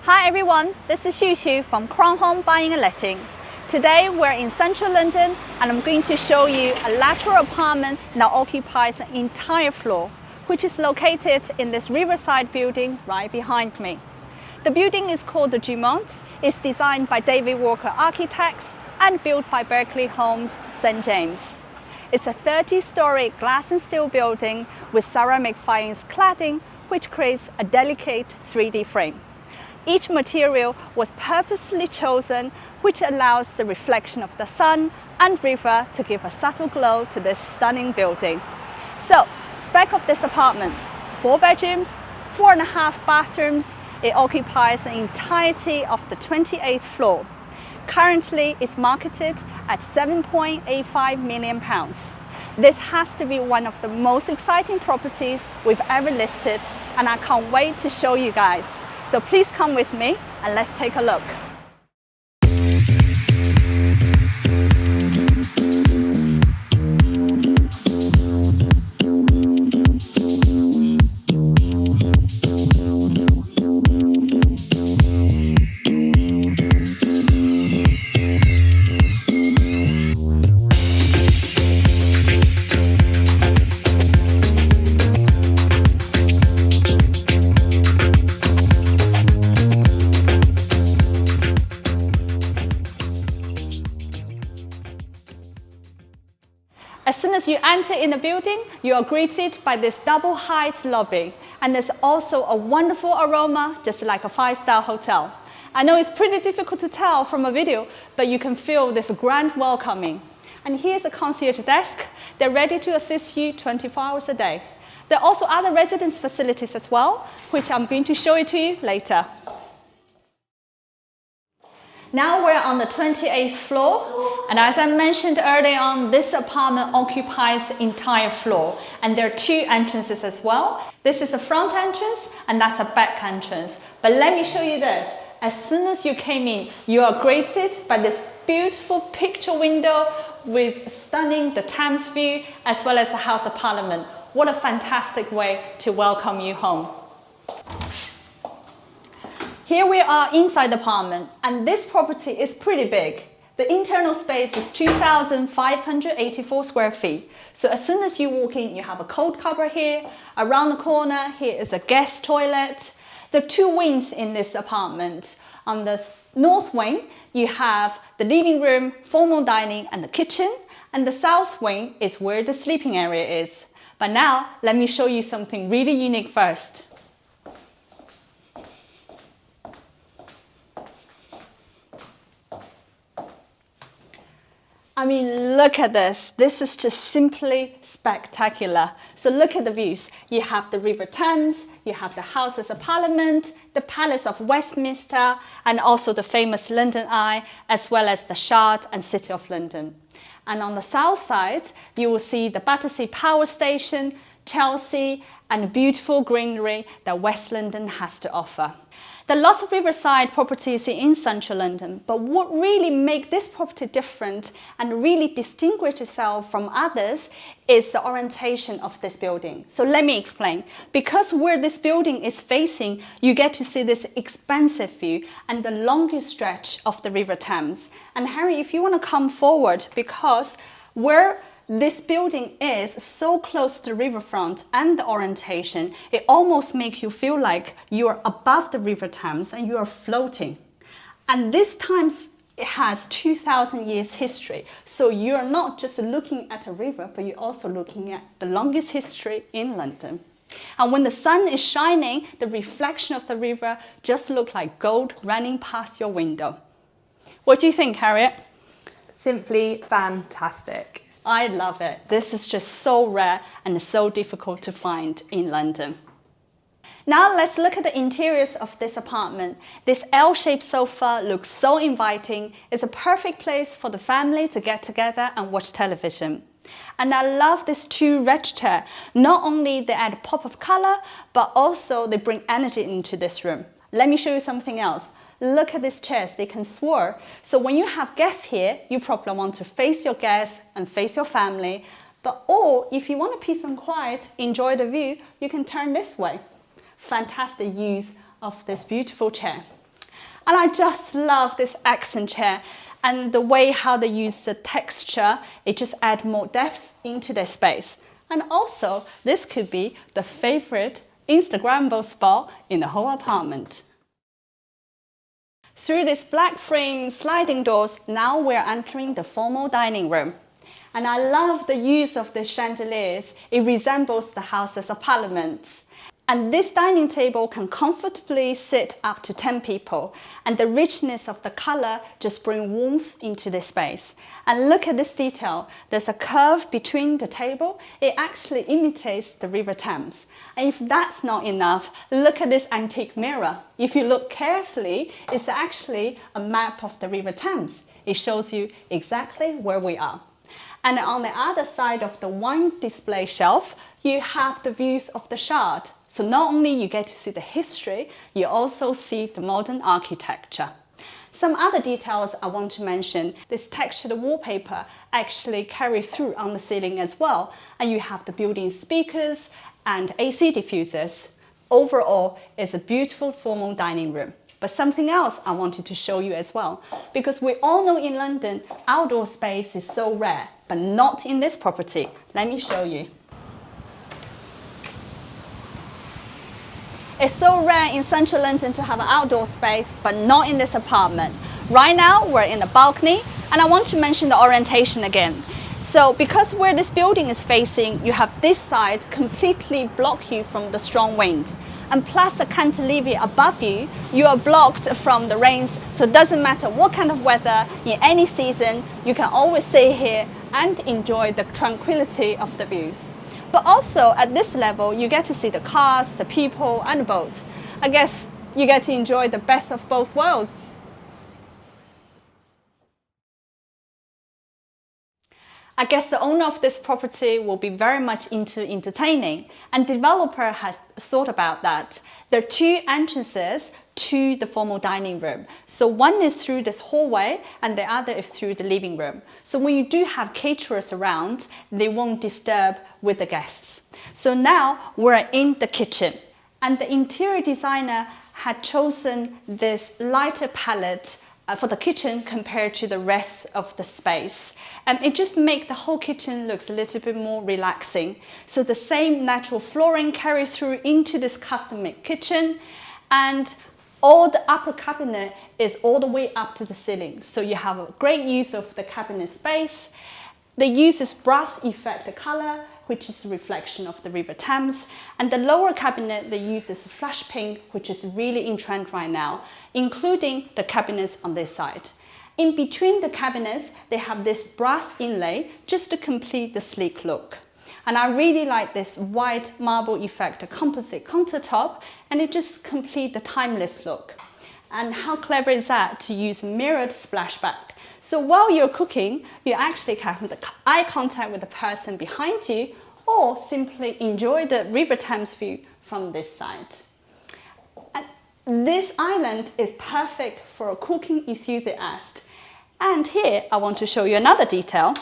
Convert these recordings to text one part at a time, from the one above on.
Hi everyone, this is Xiu Xiu from Crown Home Buying and Letting. Today we're in central London and I'm going to show you a lateral apartment that occupies an entire floor, which is located in this riverside building right behind me. The building is called the Dumont. It's designed by David Walker Architects and built by Berkeley Homes, St. James. It's a 30-story glass and steel building with ceramic fines cladding, which creates a delicate 3D frame. Each material was purposely chosen, which allows the reflection of the sun and river to give a subtle glow to this stunning building. So, spec of this apartment: 4 bedrooms, 4.5 bathrooms. It occupies the entirety of the 28th floor. Currently, it's marketed at £7.85 million. This has to be one of the most exciting properties we've ever listed, and I can't wait to show you guys. So please come with me and let's take a look. As soon as you enter in the building, you are greeted by this double-height lobby, and there's also a wonderful aroma, just like a 5-star hotel. I know it's pretty difficult to tell from a video, but you can feel this grand welcoming. And here's a concierge desk. They're ready to assist you 24 hours a day. There are also other residence facilities as well, which I'm going to show it to you later. Now we're on the 28th floor, and as I mentioned earlier on, this apartment occupies the entire floor, and there are 2 entrances as well. This is a front entrance, and that's a back entrance. But let me show you this. As soon as you came in, you are greeted by this beautiful picture window with stunning the Thames view, as well as the House of Parliament. What a fantastic way to welcome you home. Here we are inside the apartment, and this property is pretty big. The internal space is 2,584 square feet. So as soon as you walk in, you have a cold cupboard here. Around the corner, here is a guest toilet. There are 2 wings in this apartment. On the north wing, you have the living room, formal dining, and the kitchen. And the south wing is where the sleeping area is. But now, let me show you something really unique first. I mean, look at this. This is just simply spectacular. So look at the views. You have the River Thames, you have the Houses of Parliament, the Palace of Westminster, and also the famous London Eye, as well as the Shard and City of London. And on the south side, you will see the Battersea Power Station, Chelsea, and beautiful greenery that West London has to offer. There are lots of riverside properties in central London, but what really makes this property different and really distinguish itself from others is the orientation of this building. So let me explain. Because where this building is facing, you get to see this expansive view and the longest stretch of the River Thames. And Harry, if you want to come forward, because where this building is so close to the riverfront and the orientation, it almost makes you feel like you are above the River Thames and you are floating. And this time it has 2,000 years history. So you're not just looking at a river, but you're also looking at the longest history in London. And when the sun is shining, the reflection of the river just looks like gold running past your window. What do you think, Harriet? Simply fantastic. I love it. This is just so rare and so difficult to find in London. Now let's look at the interiors of this apartment. This L-shaped sofa looks so inviting. It's a perfect place for the family to get together and watch television. And I love these 2 red chairs. Not only they add a pop of color, but also they bring energy into this room. Let me show you something else. Look at these chairs, they can swirl. So when you have guests here, you probably want to face your guests and face your family. Or if you want a peace and quiet, enjoy the view, you can turn this way. Fantastic use of this beautiful chair. And I just love this accent chair and the way how they use the texture, it just adds more depth into their space. And also, this could be the favorite Instagrammable spot in the whole apartment. Through these black frame sliding doors, now we're entering the formal dining room. And I love the use of the chandeliers. It resembles the Houses of Parliament. And this dining table can comfortably sit up to 10 people. And the richness of the color just brings warmth into this space. And look at this detail. There's a curve between the table. It actually imitates the River Thames. And if that's not enough, look at this antique mirror. If you look carefully, it's actually a map of the River Thames. It shows you exactly where we are. And on the other side of the wine display shelf, you have the views of the Shard. So not only you get to see the history, you also see the modern architecture. Some other details I want to mention, this textured wallpaper actually carries through on the ceiling as well. And you have the built-in speakers and AC diffusers. Overall, it's a beautiful formal dining room. But something else I wanted to show you as well, because we all know in London, outdoor space is so rare, but not in this property. Let me show you. It's so rare in central London to have an outdoor space, but not in this apartment. Right now, we're in the balcony, and I want to mention the orientation again. So because where this building is facing, you have this side completely block you from the strong wind. And plus a cantilever above you, you are blocked from the rains. So it doesn't matter what kind of weather, in any season, you can always sit here and enjoy the tranquility of the views. But also at this level, you get to see the cars, the people, and the boats. I guess you get to enjoy the best of both worlds. I guess the owner of this property will be very much into entertaining, and the developer has thought about that. There are two entrances to the formal dining room. So one is through this hallway and the other is through the living room. So when you do have caterers around, they won't disturb with the guests. So now we're in the kitchen, and the interior designer had chosen this lighter palette for the kitchen compared to the rest of the space. And it just makes the whole kitchen looks a little bit more relaxing. So the same natural flooring carries through into this custom-made kitchen, and all the upper cabinet is all the way up to the ceiling. So you have a great use of the cabinet space. They use this brass effect color, which is a reflection of the River Thames. And the lower cabinet, they use this flush pink, which is really in trend right now, including the cabinets on this side. In between the cabinets, they have this brass inlay just to complete the sleek look. And I really like this white marble effect, a composite countertop, and it just completes the timeless look. And how clever is that to use mirrored splashback? So while you're cooking, you actually have the eye contact with the person behind you, or simply enjoy the River Thames view from this side. And this island is perfect for a cooking enthusiast. And here I want to show you another detail.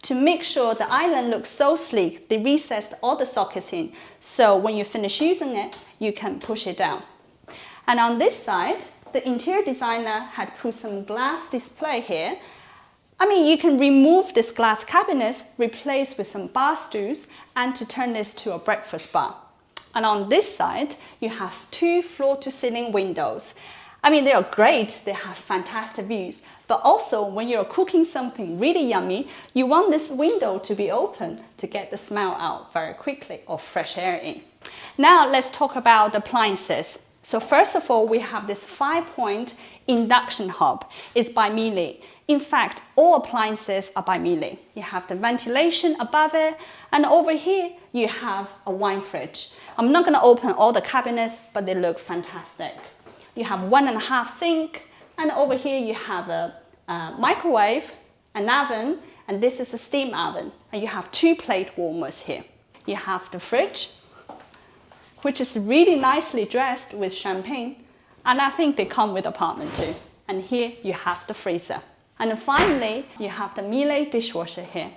To make sure the island looks so sleek, they recessed all the sockets in. So when you finish using it, you can push it down. And on this side, the interior designer had put some glass display here. I mean, you can remove this glass cabinets, replace with some bar stools, and to turn this to a breakfast bar. And on this side, you have two floor-to-ceiling windows. I mean, they are great, they have fantastic views, but also when you're cooking something really yummy, you want this window to be open to get the smell out very quickly or fresh air in. Now let's talk about the appliances. So first of all, we have this 5-point induction hob. It's by Miele. In fact, all appliances are by Miele. You have the ventilation above it, and over here you have a wine fridge. I'm not going to open all the cabinets, but they look fantastic. You have 1.5 sink, and over here you have a microwave, an oven, and this is a steam oven. And you have 2 plate warmers here. You have the fridge, which is really nicely dressed with champagne, and I think they come with apartment too. And here you have the freezer. And then finally, you have the Miele dishwasher here.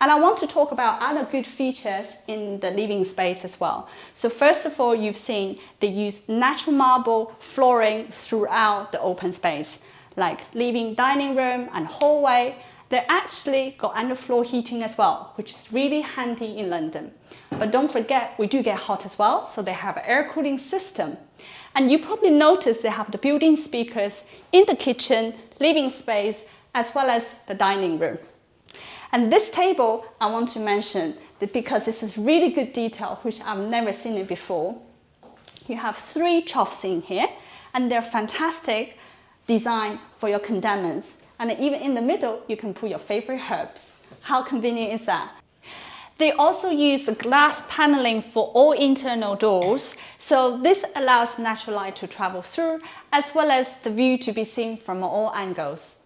And I want to talk about other good features in the living space as well. So first of all, you've seen they use natural marble flooring throughout the open space, like living dining room and hallway. They actually got underfloor heating as well, which is really handy in London. But don't forget, we do get hot as well, so they have an air cooling system. And you probably noticed they have the built-in speakers in the kitchen, living space, as well as the dining room. And this table, I want to mention that because this is really good detail, which I've never seen it before. You have 3 troughs in here, and they're fantastic design for your condiments. And even in the middle, you can put your favorite herbs. How convenient is that? They also use the glass paneling for all internal doors, so this allows natural light to travel through, as well as the view to be seen from all angles.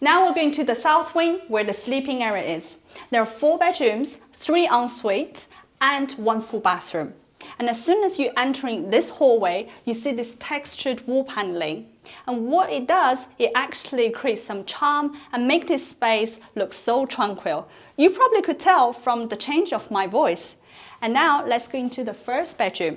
Now we're going to the south wing, where the sleeping area is. There are 4 bedrooms, 3 en-suites, and 1 full bathroom. And as soon as you're entering this hallway, you see this textured wall paneling. And what it does, it actually creates some charm and make this space look so tranquil. You probably could tell from the change of my voice. And now let's go into the first bedroom.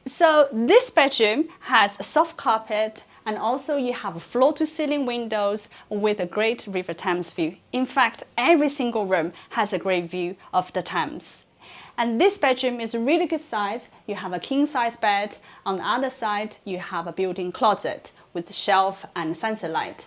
So this bedroom has a soft carpet, and also you have floor-to-ceiling windows with a great River Thames view. In fact, every single room has a great view of the Thames. And this bedroom is a really good size. You have a king-size bed. On the other side, you have a built-in closet with shelf and sunset light.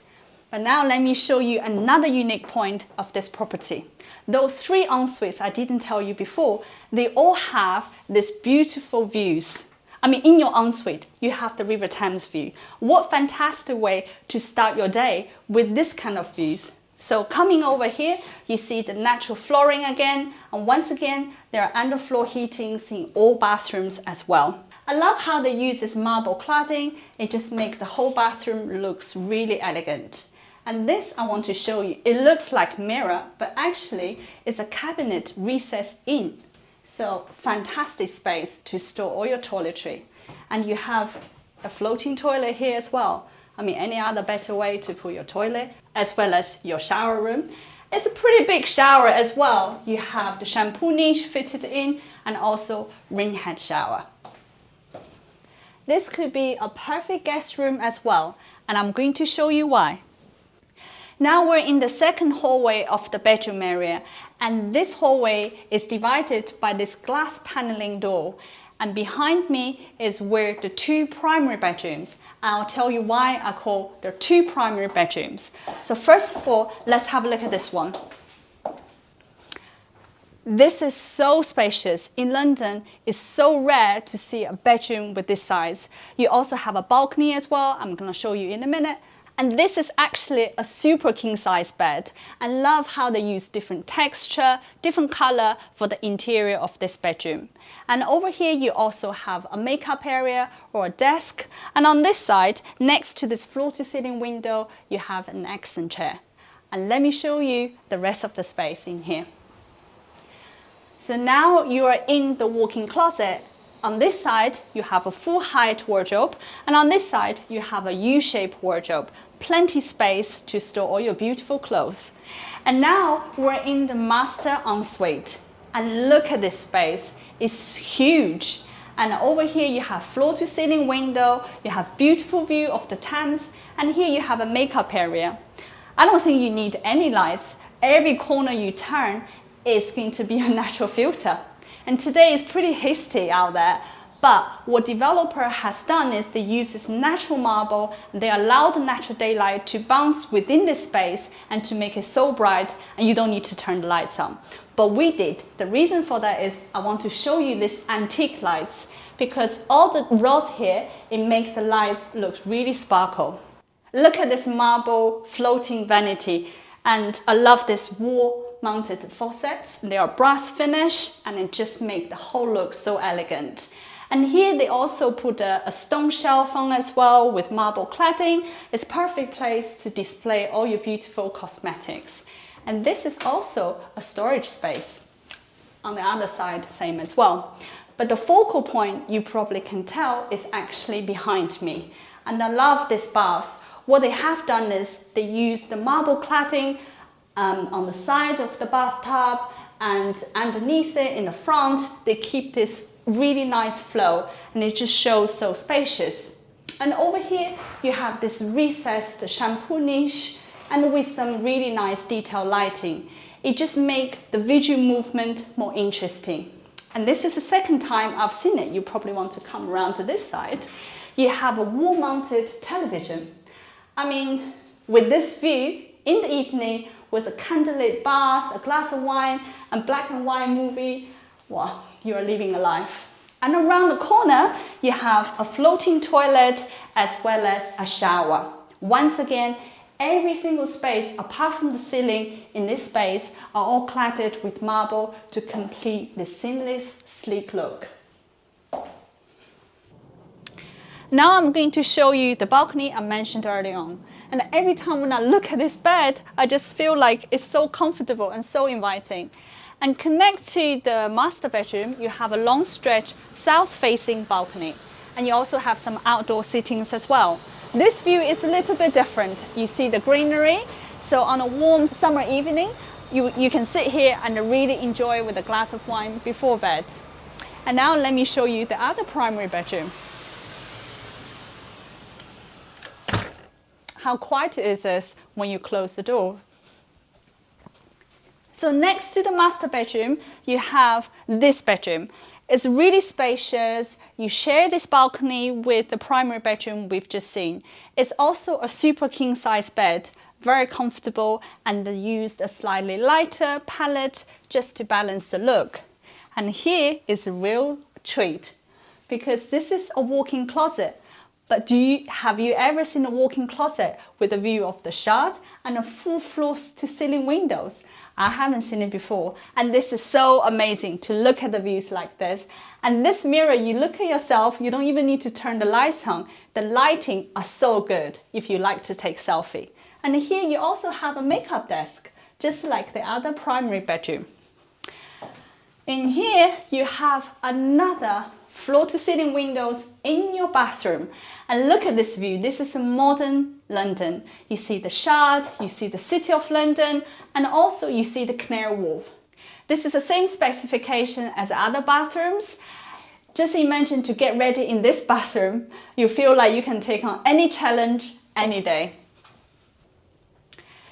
But now let me show you another unique point of this property. Those 3 en-suites I didn't tell you before, they all have these beautiful views. I mean, in your ensuite, you have the River Thames view. What fantastic way to start your day with this kind of views. So coming over here, you see the natural flooring again. And once again, there are underfloor heatings in all bathrooms as well. I love how they use this marble cladding. It just makes the whole bathroom looks really elegant. And this I want to show you. It looks like mirror, but actually it's a cabinet recessed in. So fantastic space to store all your toiletry. And you have a floating toilet here as well. I mean, any other better way to put your toilet, as well as your shower room. It's a pretty big shower as well. You have the shampoo niche fitted in, and also ring head shower. This could be a perfect guest room as well, and I'm going to show you why. Now we're in the second hallway of the bedroom area, and this hallway is divided by this glass paneling door. And behind me is where the 2 primary bedrooms. I'll tell you why I call there 2 primary bedrooms. So first of all, let's have a look at this one. This is so spacious. In London, it's so rare to see a bedroom with this size. You also have a balcony as well. I'm going to show you in a minute. And this is actually a super king size bed. I love how they use different texture, different color for the interior of this bedroom. And over here you also have a makeup area or a desk. And on this side, next to this floor-to-ceiling window, you have an accent chair. And let me show you the rest of the space in here. So now you are in the walk-in closet. On this side, you have a full height wardrobe, and on this side, you have a U-shaped wardrobe. Plenty space to store all your beautiful clothes. And now we're in the master ensuite. And look at this space, it's huge. And over here you have floor-to-ceiling window, you have beautiful view of the Thames, and here you have a makeup area. I don't think you need any lights. Every corner you turn is going to be a natural filter. And today is pretty hasty out there, but what developer has done is they use this natural marble, and they allow the natural daylight to bounce within the space and to make it so bright, and you don't need to turn the lights on. But we did. The reason for that is I want to show you these antique lights, because all the rods here, it makes the lights look really sparkle. Look at this marble floating vanity, and I love this wall mounted faucets. They are brass finish, and it just makes the whole look so elegant. And here they also put a stone shelf on as well with marble cladding. It's a perfect place to display all your beautiful cosmetics. And this is also a storage space. On the other side, same as well. But the focal point, you probably can tell, is actually behind me. And I love this bath. What they have done is they use the marble cladding on the side of the bathtub, and underneath it in the front, they keep this really nice flow, and it just shows so spacious. And over here, you have this recessed shampoo niche, and with some really nice detailed lighting. It just makes the visual movement more interesting. And this is the second time I've seen it. You probably want to come around to this side. You have a wall-mounted television. I mean, with this view, in the evening, with a candlelit bath, a glass of wine, and black and white movie, well, you are living a life. And around the corner, you have a floating toilet as well as a shower. Once again, every single space, apart from the ceiling in this space, are all cladded with marble to complete the seamless, sleek look. Now I'm going to show you the balcony I mentioned earlier on. And every time when I look at this bed, I just feel like it's so comfortable and so inviting. And connect to the master bedroom, you have a long stretch south-facing balcony. And you also have some outdoor sittings as well. This view is a little bit different. You see the greenery. So on a warm summer evening, you can sit here and really enjoy with a glass of wine before bed. And now let me show you the other primary bedroom. How quiet it is when you close the door. So next to the master bedroom, you have this bedroom. It's really spacious. You share this balcony with the primary bedroom we've just seen. It's also a super king size bed, very comfortable, and they used a slightly lighter palette just to balance the look. And here is a real treat, because this is a walk-in closet. But have you ever seen a walk-in closet with a view of the shard and a full floor-to-ceiling windows? I haven't seen it before, and this is so amazing to look at the views like this. And this mirror, you look at yourself, you don't even need to turn the lights on. The lighting are so good if you like to take selfie. And here you also have a makeup desk, just like the other primary bedroom. In here, you have another floor-to-ceiling windows in your bathroom. And look at this view. This is a modern London. You see the Shard, you see the City of London, and also you see the Canary Wharf. This is the same specification as other bathrooms. Just imagine to get ready in this bathroom, you feel like you can take on any challenge any day.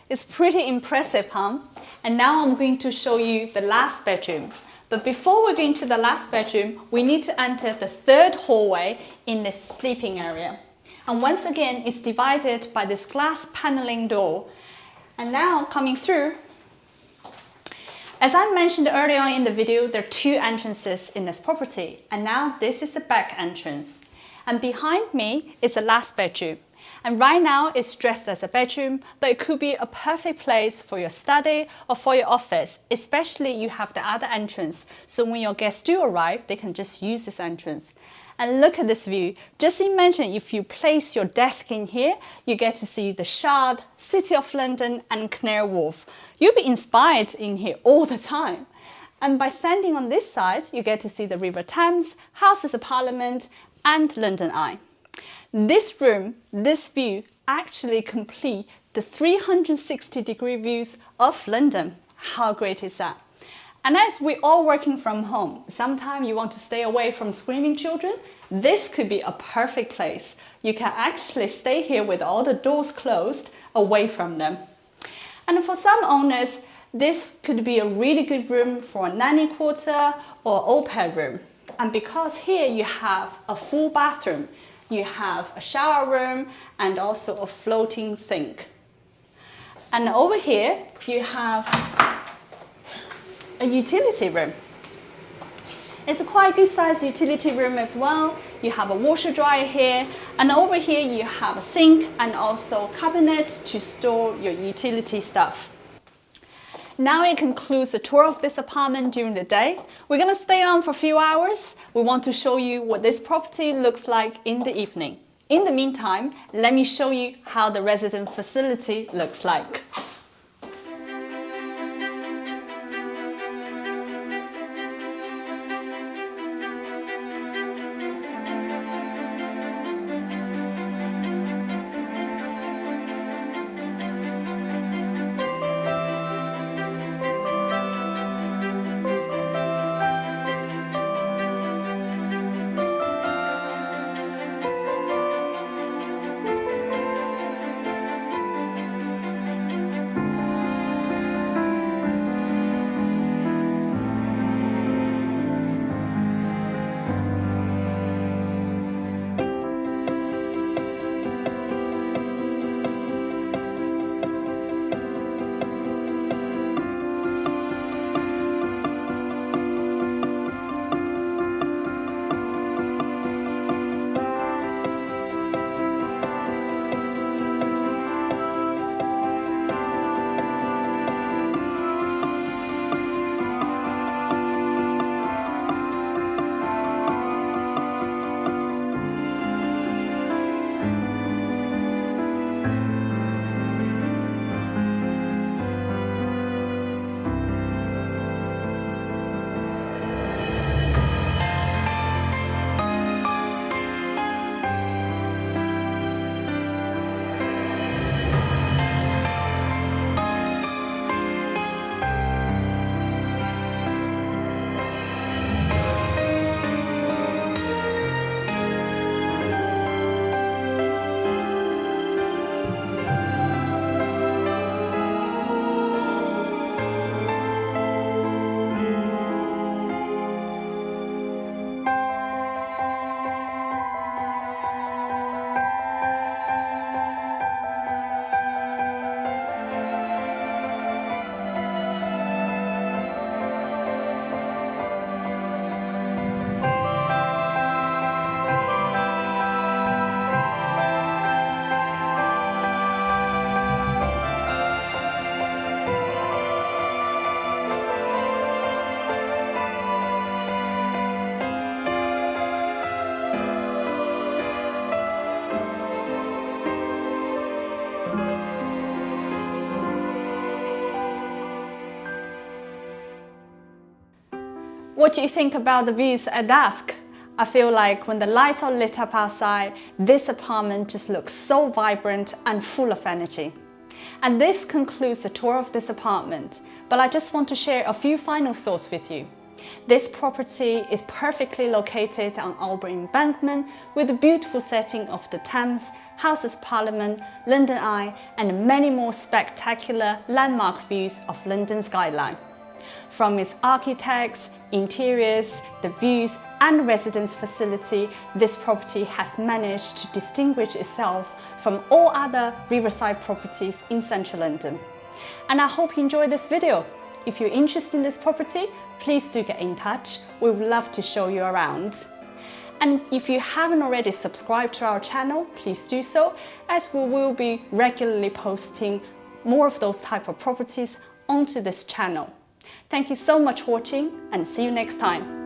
It's pretty impressive, huh? And now I'm going to show you the last bedroom. But before we're going to the last bedroom, we need to enter the third hallway in this sleeping area. And once again, it's divided by this glass paneling door. And now coming through, as I mentioned earlier on in the video, there are two entrances in this property. And now this is the back entrance. And behind me is the last bedroom. And right now it's dressed as a bedroom, but it could be a perfect place for your study or for your office, especially you have the other entrance. So when your guests do arrive, they can just use this entrance. And look at this view. Just imagine if you place your desk in here, you get to see the Shard, City of London and Canary Wharf. You'll be inspired in here all the time. And by standing on this side, you get to see the River Thames, Houses of Parliament and London Eye. This room, this view, actually complete the 360-degree views of London. How great is that? And as we're all working from home, sometimes you want to stay away from screaming children, this could be a perfect place. You can actually stay here with all the doors closed, away from them. And for some owners, this could be a really good room for a nanny quarter or au pair room. And because here you have a full bathroom, you have a shower room and also a floating sink. And over here, you have a utility room. It's a quite good sized utility room as well. You have a washer dryer here, and over here you have a sink and also a cabinet to store your utility stuff. Now it concludes the tour of this apartment during the day. We're going to stay on for a few hours. We want to show you what this property looks like in the evening. In the meantime, let me show you how the resident facility looks like. What do you think about the views at dusk? I feel like when the lights are lit up outside, this apartment just looks so vibrant and full of energy. And this concludes the tour of this apartment, but I just want to share a few final thoughts with you. This property is perfectly located on Albert Embankment with a beautiful setting of the Thames, Houses of Parliament, London Eye, and many more spectacular landmark views of London skyline. From its architects, interiors, the views and residence facility, this property has managed to distinguish itself from all other riverside properties in central London. And I hope you enjoyed this video. If you're interested in this property, please do get in touch. We would love to show you around. And if you haven't already subscribed to our channel, please do so, as we will be regularly posting more of those type of properties onto this channel. Thank you so much for watching and see you next time.